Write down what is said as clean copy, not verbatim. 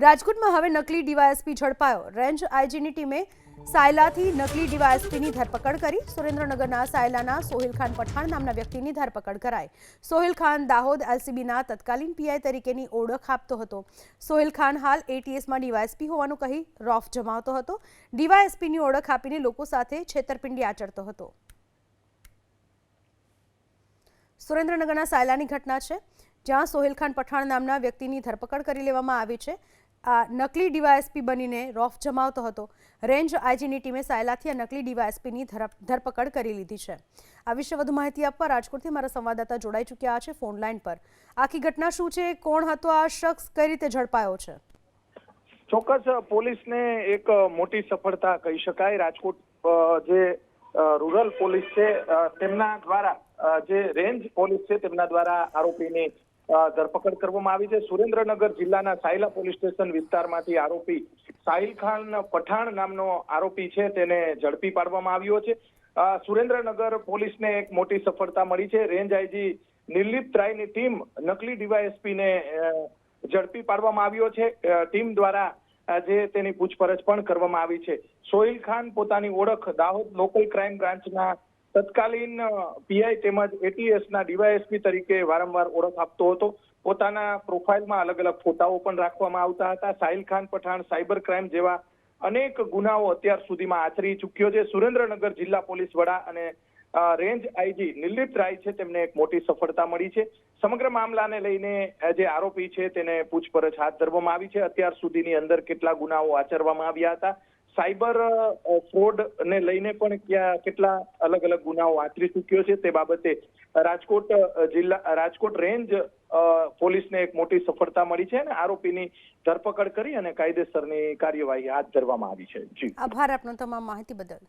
રાજકોટમાં હવે નકલી ડીવાયએસપી ઝડપાયો। રેન્જ આઈજીની ટીમે સાયલાથી નકલી ડીવાયએસપીની ધરપકડ કરી। સુરેન્દ્રનગરના સાયલાના સોહિલ ખાન પઠાણ નામના વ્યક્તિની ધરપકડ કરાઈ। સોહિલ ખાન દાહોદ એલસીબીના તત્કાલીન પીઆઈ તરીકેની ઓળખ આપતો હતો। સોહિલ ખાન હાલ એટીએસમાં ડીવાયએસપી હોવાનું કહી રોફ જમાવતો હતો। ડીવાયએસપીની ઓળખ આપીને લોકો સાથે છેતરપિંડી આચરતો હતો। સુરેન્દ્રનગરના સાયલાની ઘટના છે, જ્યાં સોહિલ ખાન પઠાણ નામના વ્યક્તિની ધરપકડ કરી લેવામાં આવી છે। આ નકલી ડીવાયએસપી બનીને રોફ જમાવતો હતો। રેન્જ આઈજીની ટીમે સાયલાથી આ નકલી ડીવાયએસપીની ધરપકડ કરી લીધી છે। આ વિશે વધુ માહિતી આપવા રાજકોટથી મારા સંવાદદાતા જોડાઈ ચૂક્યા છે ફોન લાઈન પર। આખી ઘટના શું છે, કોણ હતો આ શખ્સ, કઈ રીતે ઝડપાયો છે? ચોક્કસ પોલીસને એક મોટી સફળતા કહી શકાય। રાજકોટ જે રૂરલ પોલીસ છે તેમના દ્વારા જે રેન્જ પોલીસ છે તેમના દ્વારા આરોપીની ધરપકડ કરવામાં આવી છે। સુરેન્દ્રનગર જિલ્લાના સાયલા પોલીસ સ્ટેશન વિસ્તારમાંથી આરોપી સાહિલ ખાન પઠાણ નામનો આરોપી છે તેને ઝડપી પાડવામાં આવ્યો છે। સુરેન્દ્રનગર પોલીસને એક મોટી સફળતા મળી છે। રેન્જ આઈજી નિર્લિપ્ત રાયની ટીમ નકલી ડીવાયએસપીને ઝડપી પાડવામાં આવ્યો છે। ટીમ દ્વારા જે તેની પૂછપરછ પણ કરવામાં આવી છે। સોહિલ ખાન પોતાની ઓળખ દાહોદ લોકલ ક્રાઇમ બ્રાન્ચના તત્કાલીન પીઆઈ તેમજ એટીએસના ડીવાયએસપી તરીકે વારંવાર ઓળખ આપતો હતો। પોતાના પ્રોફાઇલમાં અલગ અલગ ફોટાઓ પણ રાખવામાં આવતા હતા। સાહિલ ખાન પઠાણ સાયબર ક્રાઇમ જેવા અનેક ગુનાઓ અત્યાર સુધીમાં આચરી ચૂક્યો છે। સુરેન્દ્રનગર જિલ્લા પોલીસ વડા અને રેન્જ આઈજી નિર્લિપ્ત રાય છે તેમને એક મોટી સફળતા મળી છે। સમગ્ર મામલાને લઈને જે આરોપી છે તેને પૂછપરછ હાથ ધરવામાં આવી છે। અત્યાર સુધીની અંદર કેટલા ગુનાઓ આચરવામાં આવ્યા હતા, સાયબર ફ્રોડ ને લઈને પણ કેટલા અલગ અલગ ગુનાઓ આચરી ચૂક્યો છે તે બાબતે રાજકોટ રેન્જ પોલીસને એક મોટી સફળતા મળી છે અને આરોપીની ધરપકડ કરી અને કાયદેસરની કાર્યવાહી હાથ ધરવામાં આવી છે। જી, આભાર આપનો તમામ માહિતી બદલ।